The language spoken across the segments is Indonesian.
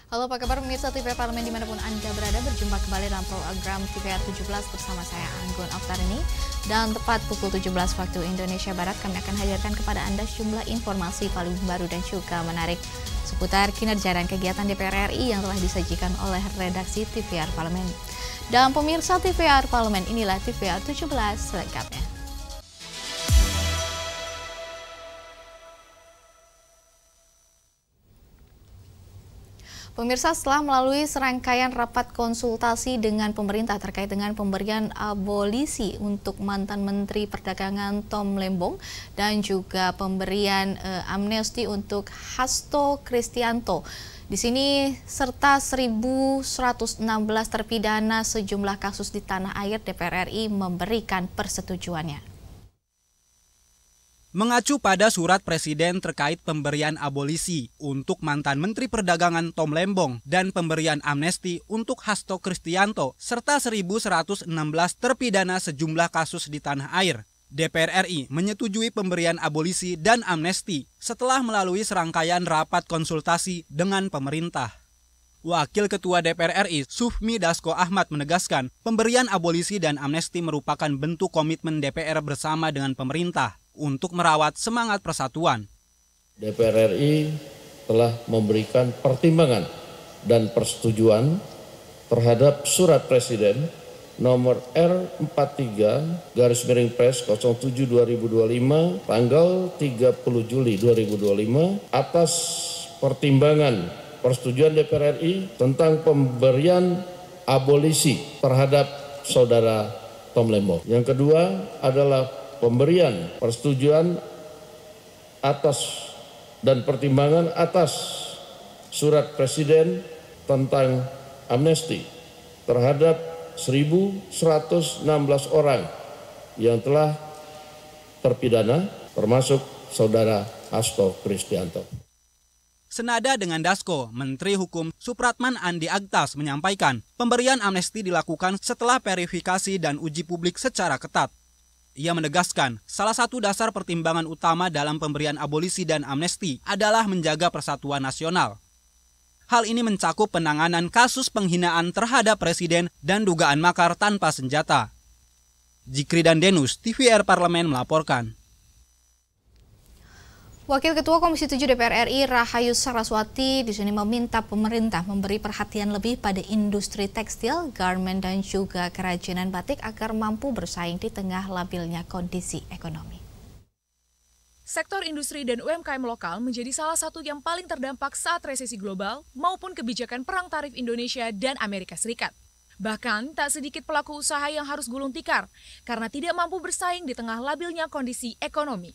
Halo, apa kabar pemirsa TVR Parlemen dimanapun Anda berada, berjumpa kembali dalam program TVR 17 bersama saya Anggun Oktarini. Dan tepat pukul 17 waktu Indonesia Barat, kami akan hadirkan kepada Anda sejumlah informasi paling baru dan juga menarik seputar kinerja dan kegiatan DPR RI yang telah disajikan oleh redaksi TVR Parlemen. Dan pemirsa TVR Parlemen, inilah TVR 17 selengkapnya. Pemirsa, setelah melalui serangkaian rapat konsultasi dengan pemerintah terkait dengan pemberian abolisi untuk mantan Menteri Perdagangan Tom Lembong dan juga pemberian amnesti untuk Hasto Kristianto. Di sini serta 1.116 terpidana sejumlah kasus di tanah air, DPR RI memberikan persetujuannya. Mengacu pada surat Presiden terkait pemberian abolisi untuk mantan Menteri Perdagangan Tom Lembong dan pemberian amnesti untuk Hasto Kristianto serta 1.116 terpidana sejumlah kasus di tanah air, DPR RI menyetujui pemberian abolisi dan amnesti setelah melalui serangkaian rapat konsultasi dengan pemerintah. Wakil Ketua DPR RI, Sufmi Dasko Ahmad menegaskan, pemberian abolisi dan amnesti merupakan bentuk komitmen DPR bersama dengan pemerintah untuk merawat semangat persatuan. DPR RI telah memberikan pertimbangan dan persetujuan terhadap surat Presiden nomor R43/Pres07/2025 tanggal 30 Juli 2025 atas pertimbangan persetujuan DPR RI tentang pemberian abolisi terhadap saudara Tom Lembong. Yang kedua adalah pemberian persetujuan atas dan pertimbangan atas surat Presiden tentang amnesti terhadap 1.116 orang yang telah terpidana, termasuk saudara Hasto Kristianto. Senada dengan Dasko, Menteri Hukum Supratman Andi Aktas menyampaikan pemberian amnesti dilakukan setelah verifikasi dan uji publik secara ketat. Ia menegaskan, salah satu dasar pertimbangan utama dalam pemberian abolisi dan amnesti adalah menjaga persatuan nasional. Hal ini mencakup penanganan kasus penghinaan terhadap Presiden dan dugaan makar tanpa senjata. Jikri dan Denus, TVR Parlemen melaporkan. Wakil Ketua Komisi 7 DPR RI Rahayu Saraswati di sini meminta pemerintah memberi perhatian lebih pada industri tekstil, garmen dan juga kerajinan batik agar mampu bersaing di tengah labilnya kondisi ekonomi. Sektor industri dan UMKM lokal menjadi salah satu yang paling terdampak saat resesi global maupun kebijakan perang tarif Indonesia dan Amerika Serikat. Bahkan tak sedikit pelaku usaha yang harus gulung tikar karena tidak mampu bersaing di tengah labilnya kondisi ekonomi.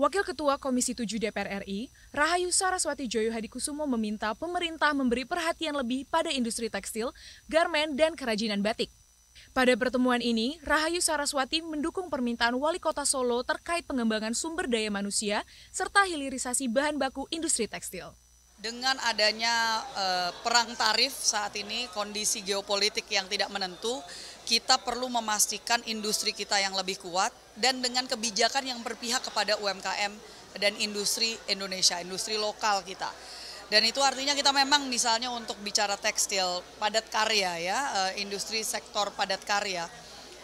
Wakil Ketua Komisi 7 DPR RI, Rahayu Saraswati Joyo Hadikusumo meminta pemerintah memberi perhatian lebih pada industri tekstil, garmen, dan kerajinan batik. Pada pertemuan ini, Rahayu Saraswati mendukung permintaan Wali Kota Solo terkait pengembangan sumber daya manusia serta hilirisasi bahan baku industri tekstil. Dengan adanya perang tarif saat ini, kondisi geopolitik yang tidak menentu, kita perlu memastikan industri kita yang lebih kuat dan dengan kebijakan yang berpihak kepada UMKM dan industri Indonesia, industri lokal kita. Dan itu artinya kita memang misalnya untuk bicara tekstil, padat karya ya, industri sektor padat karya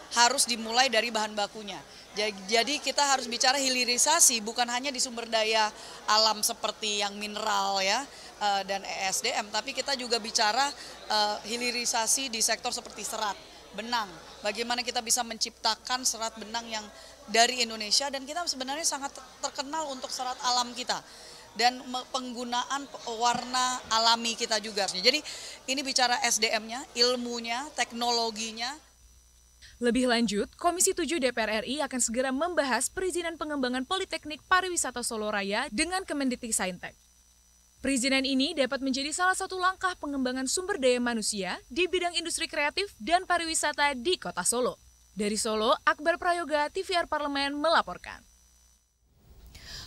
harus dimulai dari bahan bakunya. Jadi kita harus bicara hilirisasi bukan hanya di sumber daya alam seperti yang mineral ya dan ESDM, tapi kita juga bicara hilirisasi di sektor seperti serat, benang. Bagaimana kita bisa menciptakan serat benang yang dari Indonesia dan kita sebenarnya sangat terkenal untuk serat alam kita. Dan penggunaan warna alami kita juga. Jadi ini bicara SDM-nya, ilmunya, teknologinya. Lebih lanjut, Komisi 7 DPR RI akan segera membahas perizinan pengembangan Politeknik Pariwisata Solo Raya dengan Kemendikbudristek. Perizinan ini dapat menjadi salah satu langkah pengembangan sumber daya manusia di bidang industri kreatif dan pariwisata di Kota Solo. Dari Solo, Akbar Prayoga, TVR Parlemen melaporkan.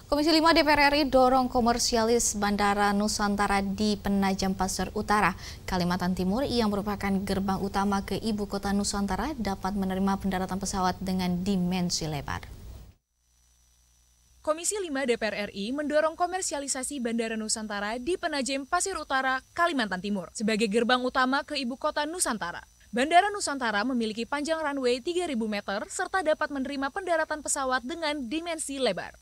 Komisi 5 DPR RI dorong komersialis Bandara Nusantara di Penajam Pasir Utara, Kalimantan Timur yang merupakan gerbang utama ke ibu kota Nusantara dapat menerima pendaratan pesawat dengan dimensi lebar. Komisi 5 DPR RI mendorong komersialisasi Bandara Nusantara di Penajem, Pasir Utara, Kalimantan Timur sebagai gerbang utama ke ibu kota Nusantara. Bandara Nusantara memiliki panjang runway 3.000 meter serta dapat menerima pendaratan pesawat dengan dimensi lebar.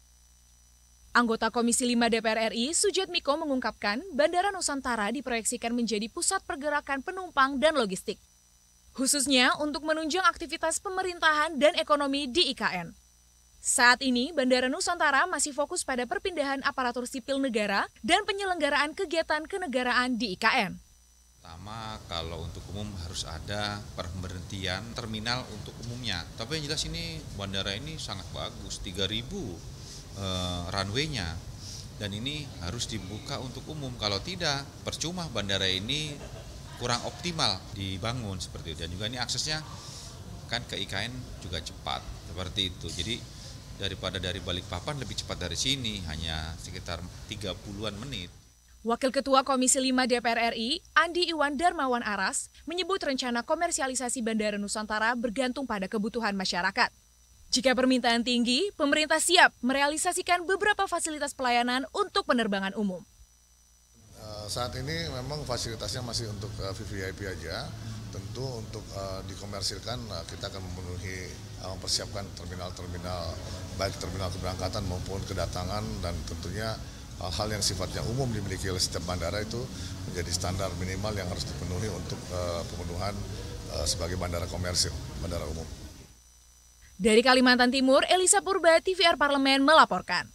Anggota Komisi 5 DPR RI, Sujatmiko mengungkapkan, Bandara Nusantara diproyeksikan menjadi pusat pergerakan penumpang dan logistik, khususnya untuk menunjang aktivitas pemerintahan dan ekonomi di IKN. Saat ini, Bandara Nusantara masih fokus pada perpindahan aparatur sipil negara dan penyelenggaraan kegiatan kenegaraan di IKN. Pertama, kalau untuk umum harus ada pemberhentian terminal untuk umumnya. Tapi yang jelas ini bandara ini sangat bagus, 3.000 runway-nya. Dan ini harus dibuka untuk umum. Kalau tidak, percuma bandara ini kurang optimal dibangun seperti itu. Dan juga ini aksesnya kan ke IKN juga cepat, seperti itu. Jadi daripada dari Balikpapan lebih cepat dari sini, hanya sekitar 30-an menit. Wakil Ketua Komisi 5 DPR RI, Andi Iwan Darmawan Aras, menyebut rencana komersialisasi Bandara Nusantara bergantung pada kebutuhan masyarakat. Jika permintaan tinggi, pemerintah siap merealisasikan beberapa fasilitas pelayanan untuk penerbangan umum. Saat ini memang fasilitasnya masih untuk VVIP aja. Tentu untuk dikomersilkan kita akan mempersiapkan terminal-terminal, baik terminal keberangkatan maupun kedatangan, dan tentunya hal-hal yang sifatnya umum dimiliki oleh setiap bandara itu menjadi standar minimal yang harus dipenuhi untuk pemenuhan sebagai bandara komersil, bandara umum. Dari Kalimantan Timur, Elisa Purba, TVR Parlemen melaporkan.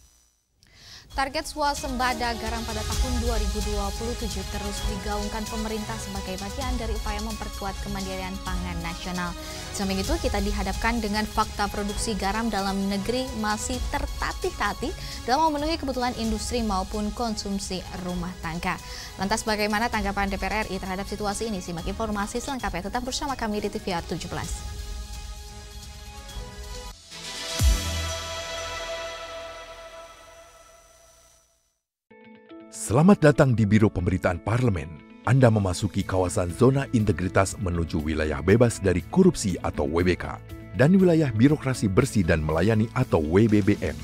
Target swasembada garam pada tahun 2027 terus digaungkan pemerintah sebagai bagian dari upaya memperkuat kemandirian pangan nasional. Samping itu, kita dihadapkan dengan fakta produksi garam dalam negeri masih tertatih-tatih dalam memenuhi kebutuhan industri maupun konsumsi rumah tangga. Lantas bagaimana tanggapan DPR RI terhadap situasi ini? Simak informasi selengkapnya tetap bersama kami di TVR 17. Selamat datang di Biro Pemberitaan Parlemen. Anda memasuki kawasan zona integritas menuju wilayah bebas dari korupsi atau WBK dan wilayah birokrasi bersih dan melayani atau WBBM.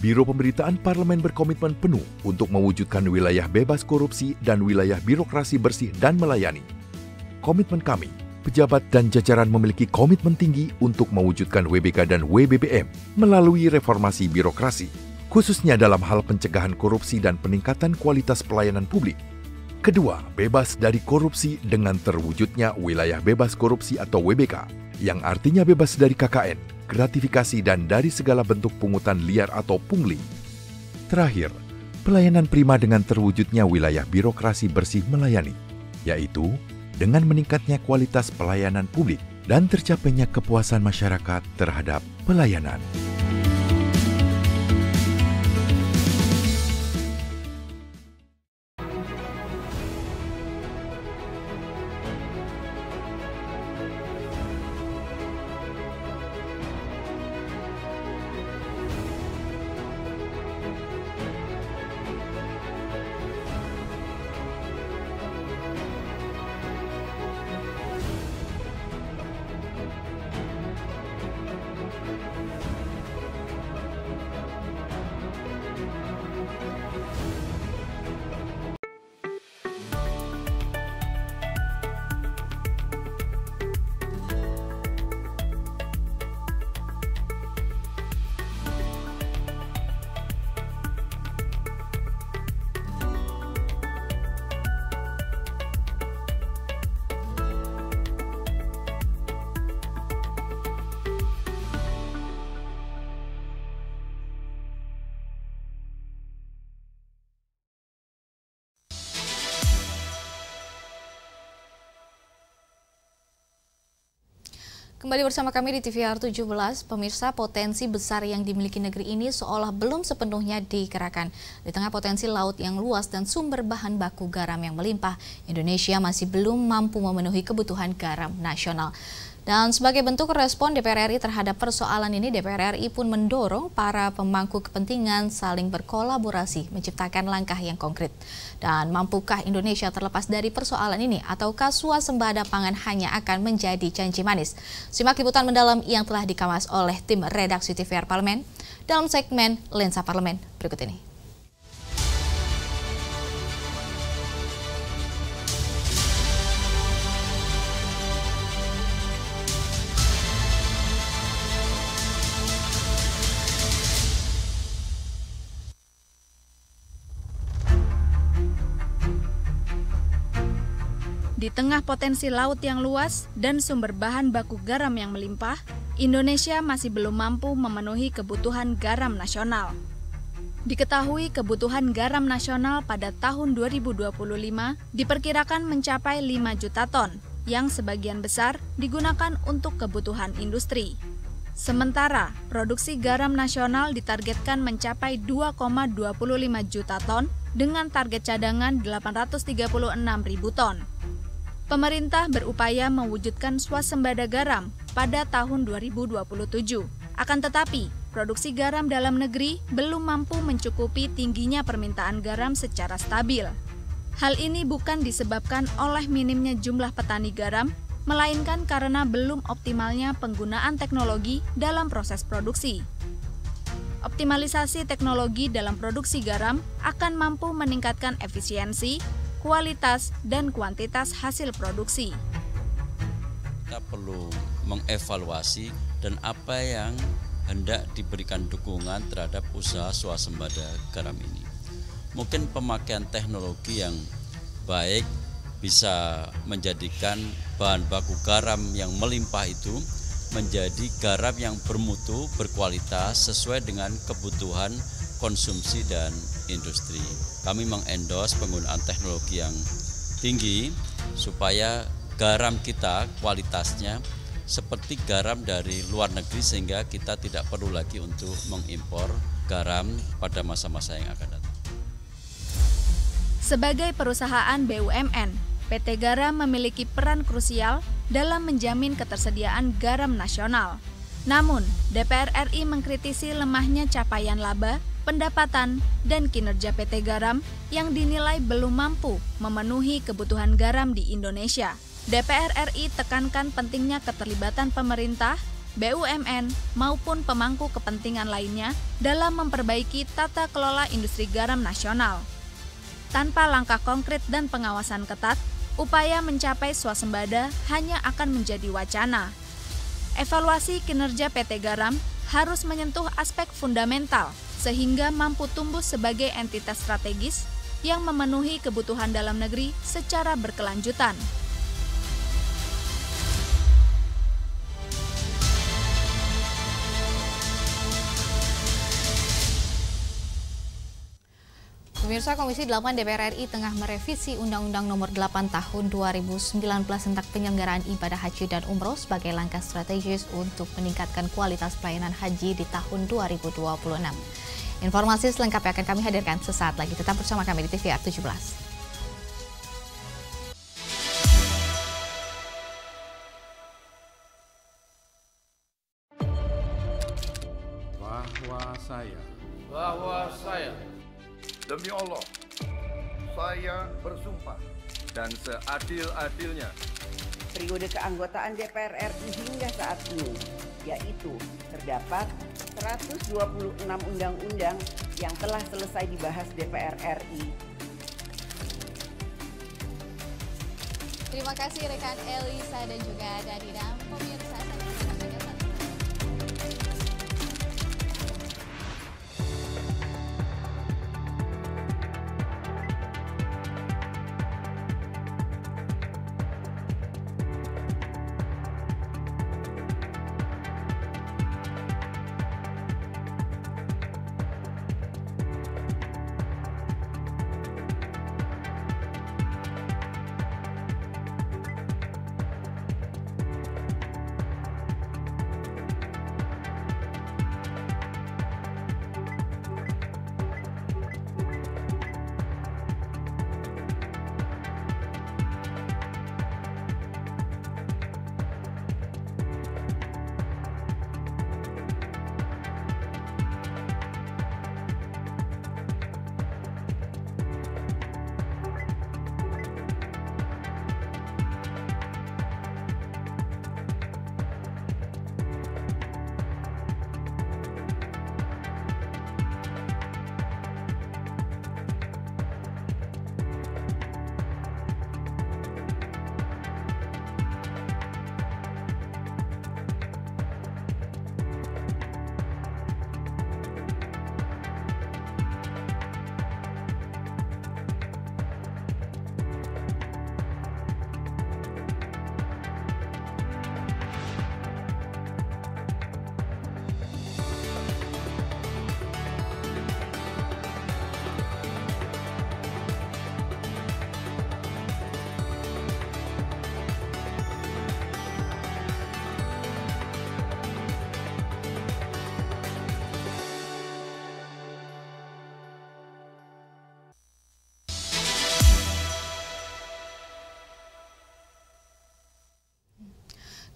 Biro Pemberitaan Parlemen berkomitmen penuh untuk mewujudkan wilayah bebas korupsi dan wilayah birokrasi bersih dan melayani. Komitmen kami, pejabat dan jajaran memiliki komitmen tinggi untuk mewujudkan WBK dan WBBM melalui reformasi birokrasi, khususnya dalam hal pencegahan korupsi dan peningkatan kualitas pelayanan publik. Kedua, bebas dari korupsi dengan terwujudnya wilayah bebas korupsi atau WBK, yang artinya bebas dari KKN, gratifikasi dan dari segala bentuk pungutan liar atau pungli. Terakhir, pelayanan prima dengan terwujudnya wilayah birokrasi bersih melayani, yaitu dengan meningkatnya kualitas pelayanan publik dan tercapainya kepuasan masyarakat terhadap pelayanan. Kembali bersama kami di TVR 17, pemirsa, potensi besar yang dimiliki negeri ini seolah belum sepenuhnya dikerahkan. Di tengah potensi laut yang luas dan sumber bahan baku garam yang melimpah, Indonesia masih belum mampu memenuhi kebutuhan garam nasional. Dan sebagai bentuk respon DPR RI terhadap persoalan ini, DPR RI pun mendorong para pemangku kepentingan saling berkolaborasi menciptakan langkah yang konkret. Dan mampukah Indonesia terlepas dari persoalan ini ataukah swasembada pangan hanya akan menjadi janji manis? Simak liputan mendalam yang telah dikemas oleh tim redaksi TVR Parlemen dalam segmen Lensa Parlemen berikut ini. Di tengah potensi laut yang luas dan sumber bahan baku garam yang melimpah, Indonesia masih belum mampu memenuhi kebutuhan garam nasional. Diketahui kebutuhan garam nasional pada tahun 2025 diperkirakan mencapai 5 juta ton, yang sebagian besar digunakan untuk kebutuhan industri. Sementara, produksi garam nasional ditargetkan mencapai 2,25 juta ton dengan target cadangan 836.000 ton. Pemerintah berupaya mewujudkan swasembada garam pada tahun 2027. Akan tetapi, produksi garam dalam negeri belum mampu mencukupi tingginya permintaan garam secara stabil. Hal ini bukan disebabkan oleh minimnya jumlah petani garam, melainkan karena belum optimalnya penggunaan teknologi dalam proses produksi. Optimalisasi teknologi dalam produksi garam akan mampu meningkatkan efisiensi, kualitas, dan kuantitas hasil produksi. Kita perlu mengevaluasi dan apa yang hendak diberikan dukungan terhadap usaha swasembada garam ini. Mungkin pemakaian teknologi yang baik bisa menjadikan bahan baku garam yang melimpah itu menjadi garam yang bermutu, berkualitas, sesuai dengan kebutuhan konsumsi dan industri. Kami mengendorse penggunaan teknologi yang tinggi supaya garam kita kualitasnya seperti garam dari luar negeri sehingga kita tidak perlu lagi untuk mengimpor garam pada masa-masa yang akan datang. Sebagai perusahaan BUMN, PT Garam memiliki peran krusial dalam menjamin ketersediaan garam nasional. Namun, DPR RI mengkritisi lemahnya capaian laba, pendapatan, dan kinerja PT Garam yang dinilai belum mampu memenuhi kebutuhan garam di Indonesia. DPR RI tekankan pentingnya keterlibatan pemerintah, BUMN, maupun pemangku kepentingan lainnya dalam memperbaiki tata kelola industri garam nasional. Tanpa langkah konkret dan pengawasan ketat, upaya mencapai swasembada hanya akan menjadi wacana. Evaluasi kinerja PT Garam harus menyentuh aspek fundamental sehingga mampu tumbuh sebagai entitas strategis yang memenuhi kebutuhan dalam negeri secara berkelanjutan. Pemirsa, Komisi 8 DPR RI tengah merevisi Undang-Undang Nomor 8 Tahun 2019 tentang penyelenggaraan ibadah haji dan umroh sebagai langkah strategis untuk meningkatkan kualitas pelayanan haji di tahun 2026. Informasi selengkapnya akan kami hadirkan sesaat lagi. Tetap bersama kami di TVR 17. Bahwa saya demi Allah, saya bersumpah dan seadil-adilnya periode keanggotaan DPR RI hingga saat ini, yaitu terdapat 126 undang-undang yang telah selesai dibahas DPR RI. Terima kasih rekan Elisa dan juga Danida. Pemirsa,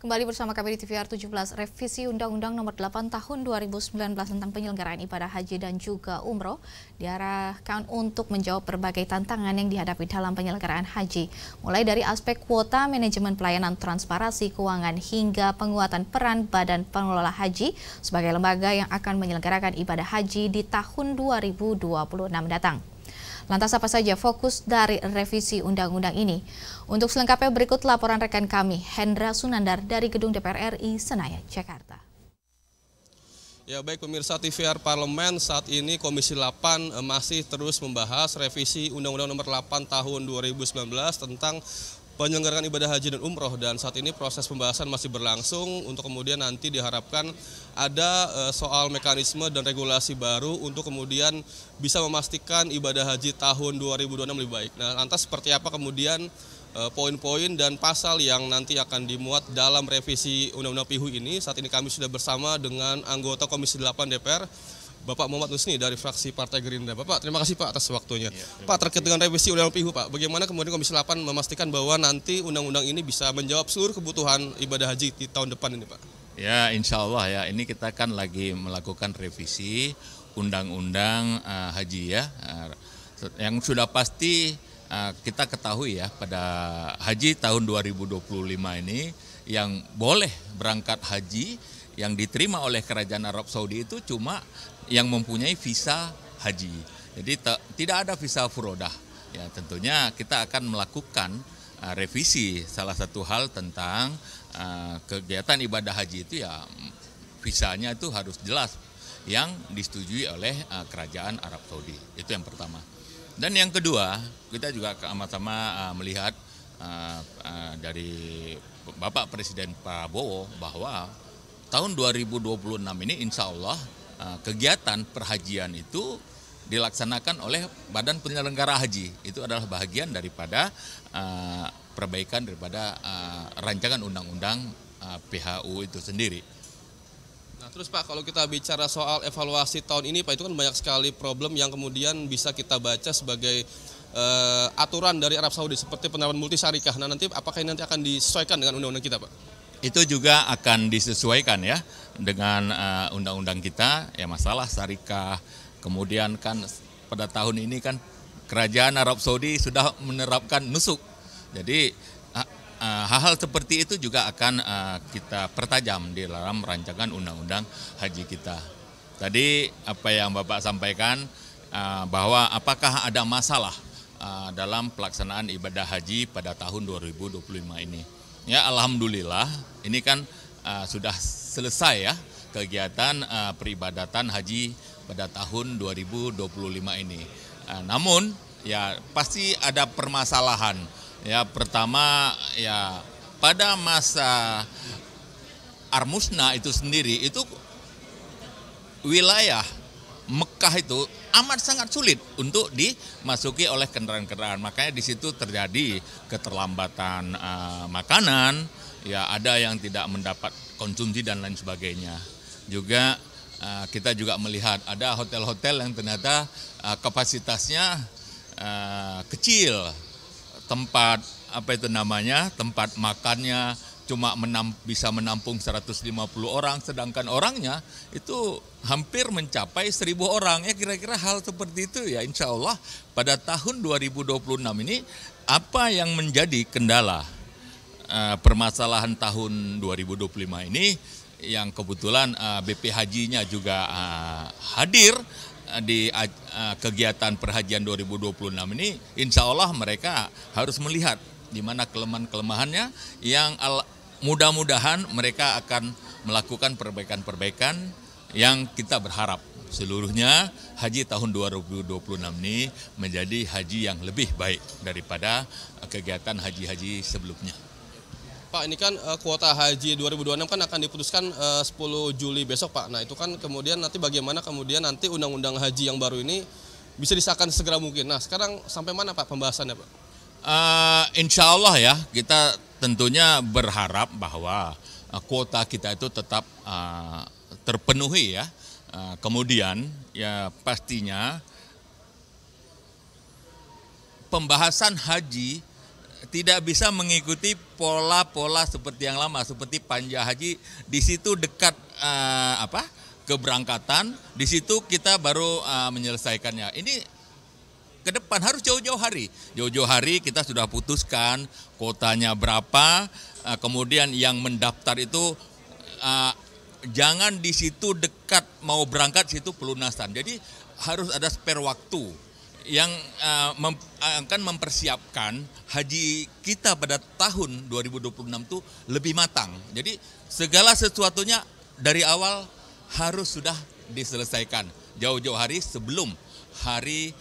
Kembali bersama kami di TVR 17, revisi Undang-Undang Nomor 8 Tahun 2019 tentang penyelenggaraan ibadah haji dan juga umroh diarahkan untuk menjawab berbagai tantangan yang dihadapi dalam penyelenggaraan haji, mulai dari aspek kuota, manajemen pelayanan, transparansi keuangan, hingga penguatan peran Badan Pengelola Haji sebagai lembaga yang akan menyelenggarakan ibadah haji di tahun 2026 datang. Lantas apa saja fokus dari revisi undang-undang ini? Untuk selengkapnya berikut laporan rekan kami, Hendra Sunandar dari Gedung DPR RI Senayan, Jakarta. Ya baik pemirsa TVR Parlemen, saat ini Komisi 8 masih terus membahas revisi Undang-Undang Nomor 8 Tahun 2019 tentang penyelenggaraan ibadah haji dan umroh, dan saat ini proses pembahasan masih berlangsung untuk kemudian nanti diharapkan ada soal mekanisme dan regulasi baru untuk kemudian bisa memastikan ibadah haji tahun 2026 lebih baik. Nah, lantas seperti apa kemudian poin-poin dan pasal yang nanti akan dimuat dalam revisi Undang-Undang PIHU ini? Saat ini kami sudah bersama dengan anggota Komisi 8 DPR, Bapak Muhammad Nusni dari fraksi Partai Gerindra. Bapak, terima kasih Pak atas waktunya. Pak, terkait dengan revisi Undang-Undang PIHU, Pak, bagaimana kemudian Komisi 8 memastikan bahwa nanti undang-undang ini bisa menjawab seluruh kebutuhan ibadah haji di tahun depan ini, Pak? Ya, insya Allah ya, ini kita kan lagi melakukan revisi Undang-Undang Haji ya. Yang sudah pasti kita ketahui ya, pada haji tahun 2025 ini yang boleh berangkat haji yang diterima oleh Kerajaan Arab Saudi itu cuma yang mempunyai visa haji. Jadi tidak ada visa furodah. Ya, tentunya kita akan melakukan revisi salah satu hal tentang kegiatan ibadah haji itu ya visanya itu harus jelas yang disetujui oleh Kerajaan Arab Saudi. Itu yang pertama. Dan yang kedua, kita juga sama-sama melihat dari Bapak Presiden Prabowo bahwa tahun 2026 ini insya Allah kegiatan perhajian itu dilaksanakan oleh Badan Penyelenggara Haji. Itu adalah bahagian daripada perbaikan daripada rancangan undang-undang PHU itu sendiri. Nah, terus Pak, kalau kita bicara soal evaluasi tahun ini, Pak, itu kan banyak sekali problem yang kemudian bisa kita baca sebagai aturan dari Arab Saudi seperti penerapan multisyarikah. Nah, nanti apakah ini nanti akan disesuaikan dengan undang-undang kita, Pak? Itu juga akan disesuaikan ya dengan undang-undang kita, ya masalah syarikah. Kemudian kan pada tahun ini kan Kerajaan Arab Saudi sudah menerapkan nusuk. Jadi hal-hal seperti itu juga akan kita pertajam di dalam rancangan undang-undang haji kita. Tadi apa yang Bapak sampaikan bahwa apakah ada masalah dalam pelaksanaan ibadah haji pada tahun 2025 ini. Ya, alhamdulillah ini kan sudah selesai ya kegiatan peribadatan haji pada tahun 2025 ini. Namun ya pasti ada permasalahan. Ya, pertama ya pada masa Armusna itu sendiri itu wilayah Mekah itu amat sangat sulit untuk dimasuki oleh kendaraan-kendaraan. Makanya di situ terjadi keterlambatan makanan, ya ada yang tidak mendapat konsumsi dan lain sebagainya. Juga kita juga melihat ada hotel-hotel yang ternyata kapasitasnya kecil, tempat tempat makannya cuma bisa menampung 150 orang, sedangkan orangnya itu hampir mencapai 1.000 orang. Ya kira-kira hal seperti itu ya insya Allah pada tahun 2026 ini apa yang menjadi kendala permasalahan tahun 2025 ini yang kebetulan BP Hajinya juga hadir di kegiatan perhajian 2026 ini, insya Allah mereka harus melihat di mana kelemahan-kelemahannya yang mudah-mudahan mereka akan melakukan perbaikan-perbaikan yang kita berharap seluruhnya haji tahun 2026 ini menjadi haji yang lebih baik daripada kegiatan haji-haji sebelumnya. Pak, ini kan kuota haji 2026 kan akan diputuskan 10 Juli besok, Pak. Nah, itu kan kemudian nanti bagaimana kemudian nanti undang-undang haji yang baru ini bisa disahkan segera mungkin. Nah, sekarang sampai mana Pak pembahasannya, Pak? Insya Allah ya, kita tentunya berharap bahwa kuota kita itu tetap terpenuhi ya. Kemudian ya pastinya pembahasan haji tidak bisa mengikuti pola-pola seperti yang lama, seperti panja haji. Di situ dekat keberangkatan, di situ kita baru menyelesaikannya. Ini ke depan harus jauh-jauh hari. Jauh-jauh hari kita sudah putuskan kuotanya berapa, kemudian yang mendaftar itu jangan di situ dekat mau berangkat, situ pelunasan. Jadi harus ada spare waktu yang akan mempersiapkan haji kita pada tahun 2026 itu lebih matang. Jadi segala sesuatunya dari awal harus sudah diselesaikan jauh-jauh hari sebelum hari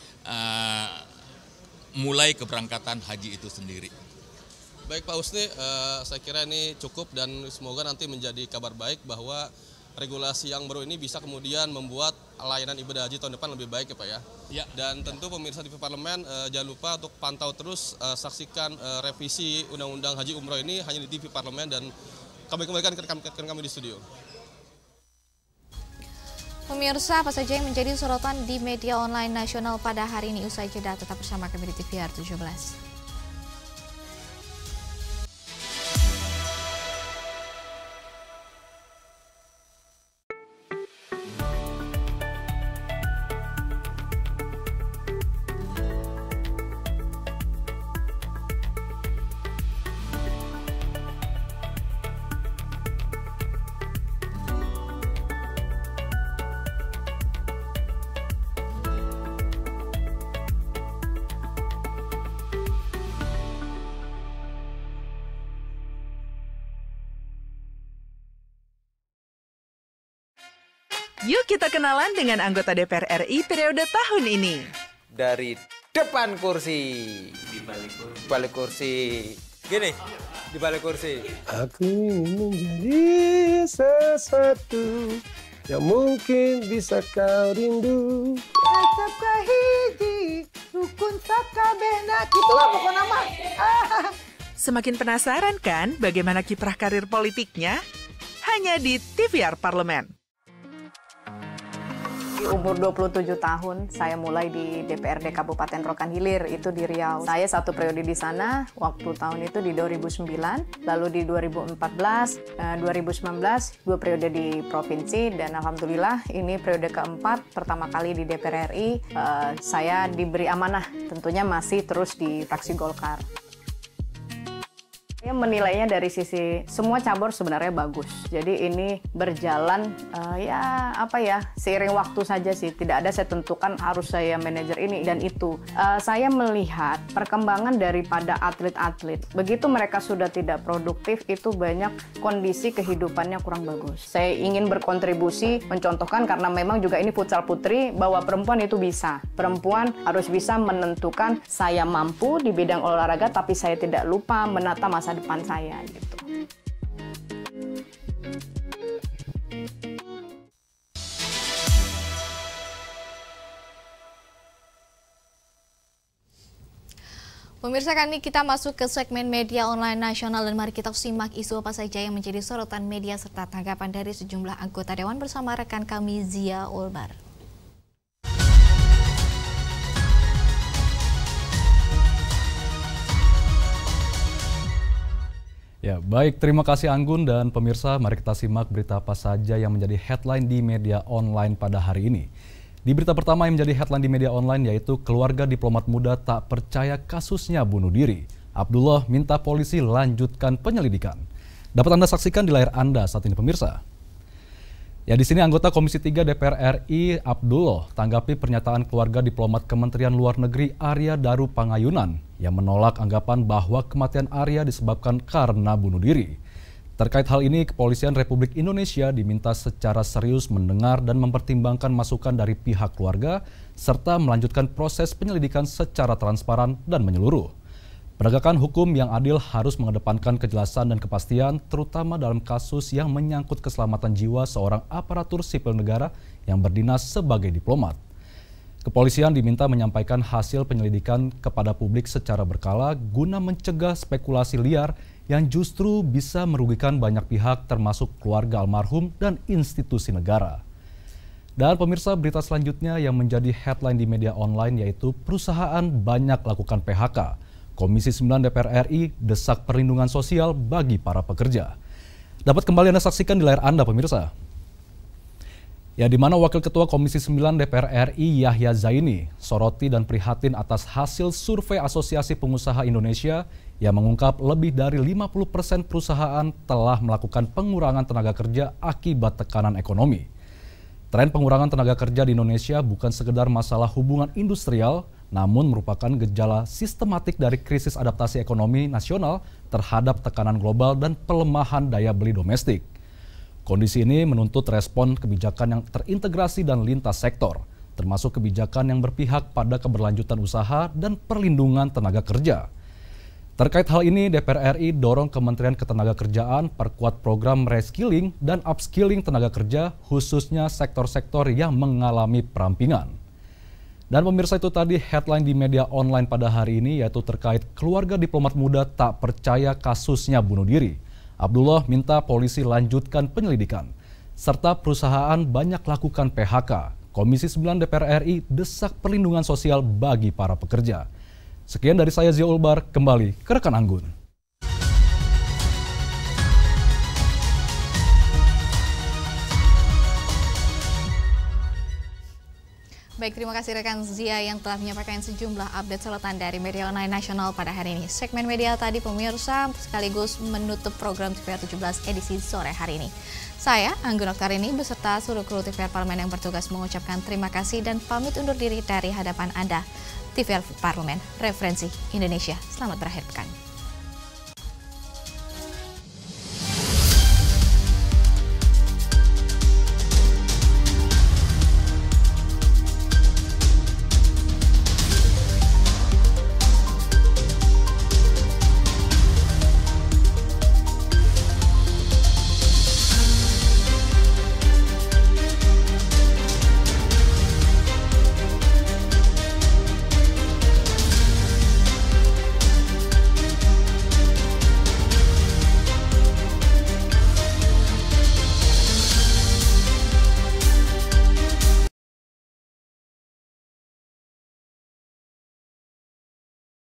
mulai keberangkatan haji itu sendiri. Baik Pak Husni, saya kira ini cukup dan semoga nanti menjadi kabar baik bahwa regulasi yang baru ini bisa kemudian membuat layanan ibadah haji tahun depan lebih baik ya Pak ya. Ya. Dan tentu pemirsa TV Parlemen jangan lupa untuk pantau terus saksikan revisi Undang-Undang Haji Umroh ini hanya di TV Parlemen dan kami kembalikan ke kami di studio. Pemirsa, apa saja yang menjadi sorotan di media online nasional pada hari ini? Usai jeda, tetap bersama kami di TVR 17. Yuk kita kenalan dengan anggota DPR RI periode tahun ini. Dari depan kursi. Di balik kursi. Gini, di balik kursi. Aku ingin menjadi sesuatu yang mungkin bisa kau rindu. Acap kahiji, rukun sakabehna. Itulah pokok nama. Semakin penasaran kan bagaimana kiprah karir politiknya? Hanya di TVR Parlemen. Di umur 27 tahun, saya mulai di DPRD Kabupaten Rokan Hilir, itu di Riau. Saya satu periode di sana, waktu tahun itu di 2009, lalu di 2014, 2019, 2 periode di provinsi, dan alhamdulillah ini periode keempat, pertama kali di DPR RI, saya diberi amanah, tentunya masih terus di fraksi Golkar. Saya menilainya dari sisi semua cabur sebenarnya bagus. Jadi ini berjalan seiring waktu saja sih. Tidak ada saya tentukan harus saya manajer ini dan itu. Saya melihat perkembangan daripada atlet-atlet. Begitu mereka sudah tidak produktif, itu banyak kondisi kehidupannya kurang bagus. Saya ingin berkontribusi, mencontohkan karena memang juga ini futsal putri, bahwa perempuan itu bisa. Perempuan harus bisa menentukan saya mampu di bidang olahraga, tapi saya tidak lupa menata masa depan saya gitu. Pemirsa, kali ini kita masuk ke segmen media online nasional dan mari kita simak isu apa saja yang menjadi sorotan media serta tanggapan dari sejumlah anggota Dewan bersama rekan kami Zia Ulbar. Ya, baik, terima kasih Anggun dan pemirsa, mari kita simak berita apa saja yang menjadi headline di media online pada hari ini. Di berita pertama yang menjadi headline di media online yaitu keluarga diplomat muda tak percaya kasusnya bunuh diri. Abdullah minta polisi lanjutkan penyelidikan. Dapat Anda saksikan di layar Anda saat ini pemirsa. Ya, di sini anggota Komisi 3 DPR RI Abdullah tanggapi pernyataan keluarga diplomat Kementerian Luar Negeri Arya Daru Pangayunan yang menolak anggapan bahwa kematian Arya disebabkan karena bunuh diri. Terkait hal ini, Kepolisian Republik Indonesia diminta secara serius mendengar dan mempertimbangkan masukan dari pihak keluarga serta melanjutkan proses penyelidikan secara transparan dan menyeluruh. Penegakan hukum yang adil harus mengedepankan kejelasan dan kepastian, terutama dalam kasus yang menyangkut keselamatan jiwa seorang aparatur sipil negara yang berdinas sebagai diplomat. Kepolisian diminta menyampaikan hasil penyelidikan kepada publik secara berkala guna mencegah spekulasi liar yang justru bisa merugikan banyak pihak termasuk keluarga almarhum dan institusi negara. Dan pemirsa, berita selanjutnya yang menjadi headline di media online yaitu perusahaan banyak lakukan PHK. Komisi 9 DPR RI desak perlindungan sosial bagi para pekerja. Dapat kembali Anda saksikan di layar Anda, pemirsa. Ya, di mana Wakil Ketua Komisi 9 DPR RI Yahya Zaini soroti dan prihatin atas hasil survei Asosiasi Pengusaha Indonesia yang mengungkap lebih dari 50% perusahaan telah melakukan pengurangan tenaga kerja akibat tekanan ekonomi. Tren pengurangan tenaga kerja di Indonesia bukan sekedar masalah hubungan industrial, namun merupakan gejala sistematik dari krisis adaptasi ekonomi nasional terhadap tekanan global dan pelemahan daya beli domestik. Kondisi ini menuntut respon kebijakan yang terintegrasi dan lintas sektor, termasuk kebijakan yang berpihak pada keberlanjutan usaha dan perlindungan tenaga kerja. Terkait hal ini, DPR RI dorong Kementerian Ketenagakerjaan perkuat program reskilling dan upskilling tenaga kerja, khususnya sektor-sektor yang mengalami perampingan. Dan pemirsa, itu tadi headline di media online pada hari ini, yaitu terkait keluarga diplomat muda tak percaya kasusnya bunuh diri. Abdullah minta polisi lanjutkan penyelidikan, serta perusahaan banyak lakukan PHK. Komisi 9 DPR RI desak perlindungan sosial bagi para pekerja. Sekian dari saya, Zia Ulbar, kembali ke rekan Anggun. Baik, terima kasih rekan Zia yang telah menyampaikan sejumlah update sorotan dari media online nasional pada hari ini. Segmen media tadi pemirsa sekaligus menutup program TVR 17 edisi sore hari ini. Saya, Anggun Oktarini, beserta seluruh kru TVR Parlemen yang bertugas mengucapkan terima kasih dan pamit undur diri dari hadapan Anda. TVR Parlemen, referensi Indonesia. Selamat berakhir pekan.